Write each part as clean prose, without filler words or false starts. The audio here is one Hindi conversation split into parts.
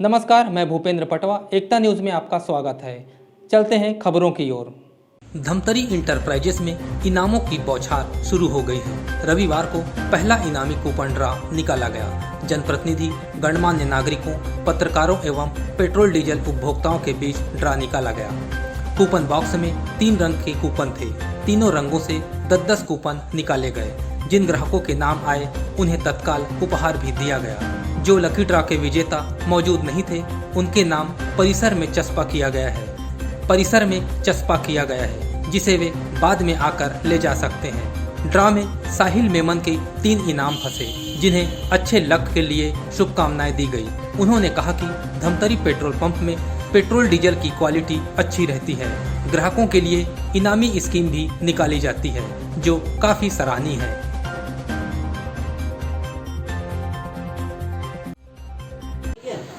नमस्कार, मैं भूपेंद्र पटवा। एकता न्यूज़ में आपका स्वागत है। चलते हैं खबरों की ओर। धमतरी इंटरप्राइजेस में इनामों की बौछार शुरू हो गई है। रविवार को पहला इनामी कूपन ड्रा निकाला गया। जनप्रतिनिधि, गणमान्य नागरिकों, पत्रकारों एवं पेट्रोल डीजल उपभोक्ताओं के बीच ड्रा निकाला गया। कूपन बॉक्स में 3 रंग के कूपन थे। तीनों रंगों से 10-10 कूपन निकाले गए। जिन ग्राहकों के नाम आए उन्हें तत्काल उपहार भी दिया गया। जो लकी ड्रा के विजेता मौजूद नहीं थे उनके नाम परिसर में चस्पा किया गया है जिसे वे बाद में आकर ले जा सकते हैं। ड्रा में साहिल मेमन के 3 इनाम फंसे, जिन्हें अच्छे लक के लिए शुभकामनाएं दी गई। उन्होंने कहा कि धमतरी पेट्रोल पंप में पेट्रोल डीजल की क्वालिटी अच्छी रहती है। ग्राहकों के लिए इनामी स्कीम भी निकाली जाती है, जो काफी सराहनीय है।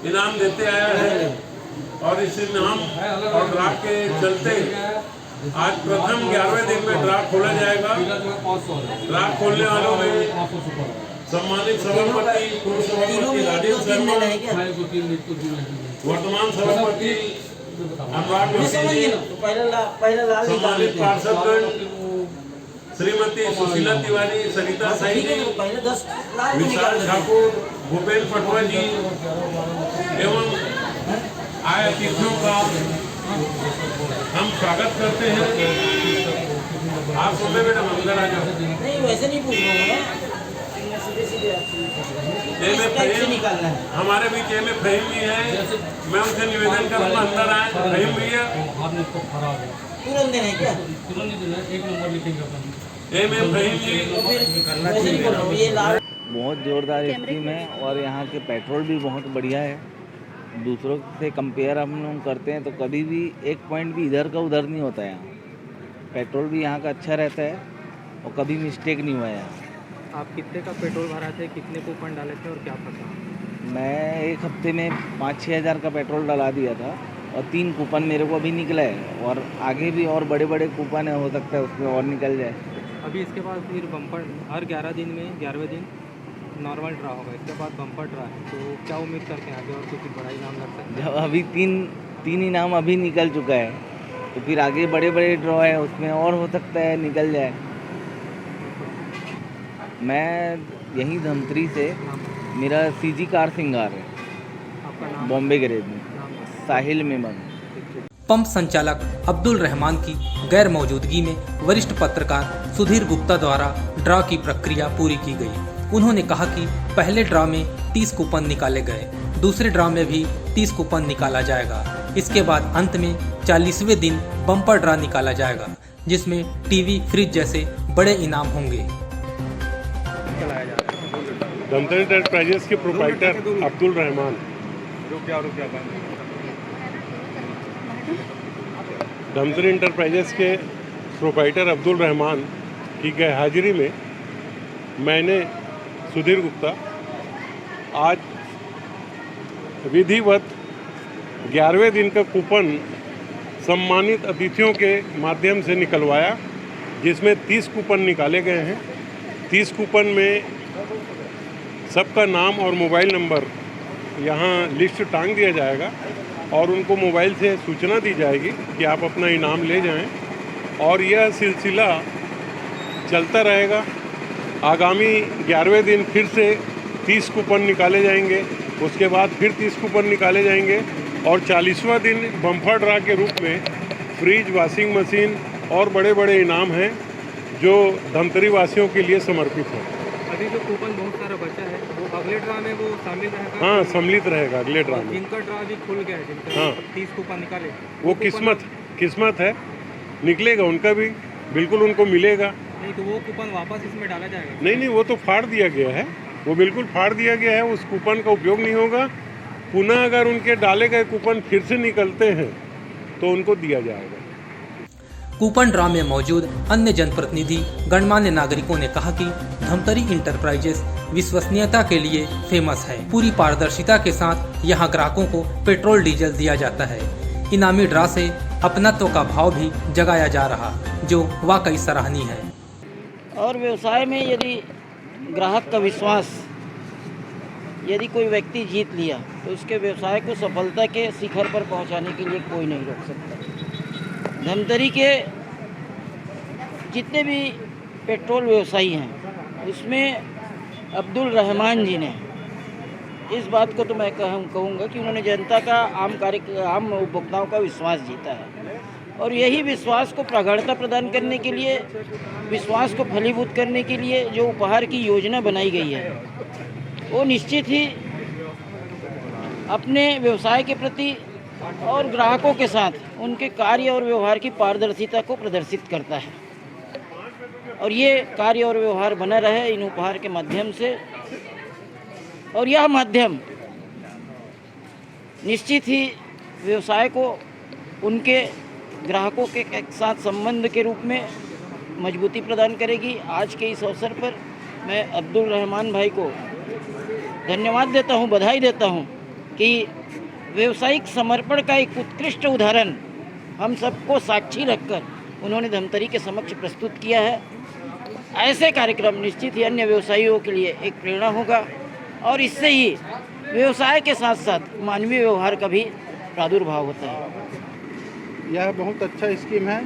इनाम देते आया है और इस इनाम और ड्रा के चलते आज प्रथम 11वें दिन में ड्रा खोला जाएगा। ड्रा खोलने वालों में सम्मानित सभापति, पूर्व सभापति राजेश शर्मा, वर्तमान सभापति अनुराग मसीह, सम्मानित पार्षदगण श्रीमती सुशीला तिवारी, सरिता साई जी, विशाल ठाकुर, भूपेंद्र पटवा जी एवं आए अतिथियों का हम स्वागत करते हैं। आप सुनते बेटा अंदर आ जाओ। नहीं, वैसे नहीं पूछ रहा हूँ। हमारे बीच में फहीम भी है। मैं उनसे निवेदन करूँगा अंदर आए। फहीम भैया तुरंत देना है क्या? एक नंबर लिखेंगे अपन। फहीम जी बहुत ज़ोरदार स्कीम है और यहाँ के पेट्रोल भी बहुत बढ़िया है। दूसरों से कंपेयर हम लोग करते हैं तो कभी भी एक पॉइंट भी इधर का उधर नहीं होता है। यहाँ पेट्रोल भी यहाँ का अच्छा रहता है और कभी मिस्टेक नहीं हुआ है यहाँ। आप कितने का पेट्रोल भरा थे, कितने कूपन डाले थे और क्या फंसा? मैं एक हफ्ते में 5-6 हज़ार का पेट्रोल डला दिया था और 3 कूपन मेरे को अभी निकला है और आगे भी और बड़े बड़े कूपन है, हो सकता है उसमें और निकल जाए। अभी इसके बाद फिर बम्पर हर 11 दिन में 11वें दिन नॉर्मल ड्रा होगा, इसके बाद बम्पर ड्रा है। तो क्या उम्मीद करते हैं आगे और कुछ बड़ा इनाम लग सकता है? जब अभी तीन इनाम अभी निकल चुका है तो फिर आगे बड़े बड़े ड्रॉ है, उसमें और हो सकता है निकल जाए। मैं यहीं धमतरी से, मेरा सीजी कार सिंगार है, आपका नाम? बॉम्बे गैरेज में, साहिल मेमन। पंप संचालक अब्दुल रहमान की गैर मौजूदगी में वरिष्ठ पत्रकार सुधीर गुप्ता द्वारा ड्रा की प्रक्रिया पूरी की गई। उन्होंने कहा कि पहले ड्रा में 30 कूपन निकाले गए, दूसरे ड्रा में भी 30 कूपन निकाला जाएगा। इसके बाद अंत में 40वें दिन बम्पर ड्रा निकाला जाएगा, जिसमें टीवी, फ्रिज जैसे बड़े इनाम होंगे। धमतरी इंटरप्राइजेस के प्रोप्राइटर अब्दुल रहमान, धमतरी इंटरप्राइजेस के प्रोप्राइटर अब्दुल रहमान की गैर हाजिरी में मैंने सुधीर गुप्ता आज विधिवत 11वें दिन का कूपन सम्मानित अतिथियों के माध्यम से निकलवाया, जिसमें 30 कूपन निकाले गए हैं। 30 कूपन में सबका नाम और मोबाइल नंबर यहाँ लिस्ट टांग दिया जाएगा और उनको मोबाइल से सूचना दी जाएगी कि आप अपना इनाम ले जाएं और यह सिलसिला चलता रहेगा। आगामी 11वें दिन फिर से 30 कूपन निकाले जाएंगे, उसके बाद फिर 30 कूपन निकाले जाएंगे और 40वां दिन बम्पर ड्रा के रूप में फ्रिज, वॉशिंग मशीन और बड़े बड़े इनाम हैं जो धमतरी वासियों के लिए समर्पित है। अभी जो कूपन बहुत सारा बचा है वो अगले ड्रा में वो शामिल रहेगा? हाँ, सम्मिलित रहेगा अगले ड्रा में। जिनका ड्रा भी खुल गया है, जिनका हाँ। 30 कूपन निकाले, वो किस्मत है, निकलेगा उनका भी, बिल्कुल उनको मिलेगा। नहीं तो वो कूपन वापस इसमें डाला जाएगा? नहीं, वो तो फाड़ दिया गया है, वो बिल्कुल फाड़ दिया गया है। उस कूपन का उपयोग नहीं होगा। पुनः अगर उनके डाले गए कूपन फिर से निकलते हैं तो उनको दिया जाएगा। कूपन ड्रा में मौजूद अन्य जनप्रतिनिधि, गणमान्य नागरिकों ने कहा कि धमतरी इंटरप्राइजेस विश्वसनीयता के लिए फेमस है। पूरी पारदर्शिता के साथ यहाँ ग्राहकों को पेट्रोल डीजल दिया जाता है। इनामी ड्रा से अपनत्व का भाव भी जगाया जा रहा, जो वाकई सराहनीय है। और व्यवसाय में यदि ग्राहक का विश्वास यदि कोई व्यक्ति जीत लिया तो उसके व्यवसाय को सफलता के शिखर पर पहुंचाने के लिए कोई नहीं रोक सकता। धमतरी के जितने भी पेट्रोल व्यवसायी हैं उसमें अब्दुल रहमान जी ने इस बात को तो मैं कहूँगा कि उन्होंने जनता का आम उपभोक्ताओं का विश्वास जीता है और यही विश्वास को प्रगाढ़ता प्रदान करने के लिए, विश्वास को फलीभूत करने के लिए जो उपहार की योजना बनाई गई है वो निश्चित ही अपने व्यवसाय के प्रति और ग्राहकों के साथ उनके कार्य और व्यवहार की पारदर्शिता को प्रदर्शित करता है और ये कार्य और व्यवहार बना रहे इन उपहार के माध्यम से। और यह माध्यम निश्चित ही व्यवसाय को उनके ग्राहकों के साथ संबंध के रूप में मजबूती प्रदान करेगी। आज के इस अवसर पर मैं अब्दुल रहमान भाई को धन्यवाद देता हूं, बधाई देता हूं कि व्यावसायिक समर्पण का एक उत्कृष्ट उदाहरण हम सबको साक्षी रखकर उन्होंने धमतरी के समक्ष प्रस्तुत किया है। ऐसे कार्यक्रम निश्चित ही अन्य व्यवसायियों के लिए एक प्रेरणा होगा और इससे ही व्यवसाय के साथ साथ मानवीय व्यवहार का भी प्रादुर्भाव होता है। यह बहुत अच्छा स्कीम है।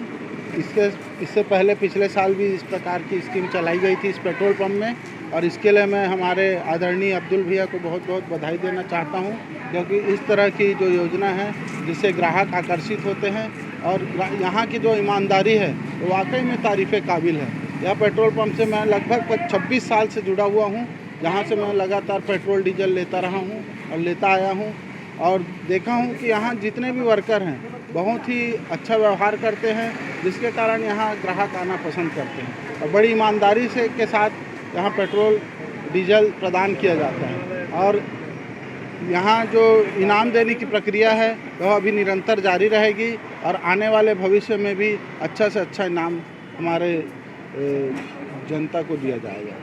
इससे पहले पिछले साल भी इस प्रकार की स्कीम चलाई गई थी इस पेट्रोल पंप में और इसके लिए मैं हमारे आदरणीय अब्दुल भैया को बहुत बहुत बधाई देना चाहता हूं, क्योंकि इस तरह की जो योजना है जिससे ग्राहक आकर्षित होते हैं और यहाँ की जो ईमानदारी है वो वाकई में तारीफ़ काबिल है। यह पेट्रोल पंप से मैं लगभग 26 साल से जुड़ा हुआ हूँ, जहाँ से मैं लगातार पेट्रोल डीजल लेता रहा हूँ और लेता आया हूँ और देखा हूँ कि यहाँ जितने भी वर्कर हैं बहुत ही अच्छा व्यवहार करते हैं, जिसके कारण यहाँ ग्राहक आना पसंद करते हैं और बड़ी ईमानदारी से के साथ यहाँ पेट्रोल डीजल प्रदान किया जाता है। और यहाँ जो इनाम देने की प्रक्रिया है वह अभी निरंतर जारी रहेगी और आने वाले भविष्य में भी अच्छा से अच्छा इनाम हमारे जनता को दिया जाएगा।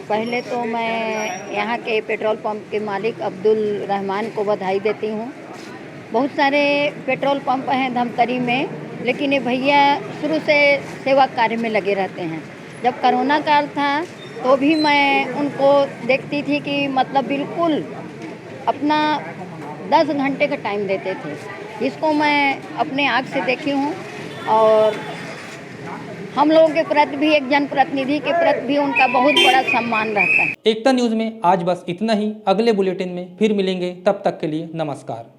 पहले तो मैं यहाँ के पेट्रोल पंप के मालिक अब्दुल रहमान को बधाई देती हूँ। बहुत सारे पेट्रोल पंप हैं धमतरी में, लेकिन ये भैया शुरू से सेवा कार्य में लगे रहते हैं। जब कोरोना काल था तो भी मैं उनको देखती थी कि मतलब बिल्कुल अपना 10 घंटे का टाइम देते थे। इसको मैं अपने आँख से देखी हूँ और हम लोगों के प्रति भी, एक जनप्रतिनिधि के प्रति भी उनका बहुत बड़ा सम्मान रहता है। एकता न्यूज़ में आज बस इतना ही। अगले बुलेटिन में फिर मिलेंगे, तब तक के लिए नमस्कार।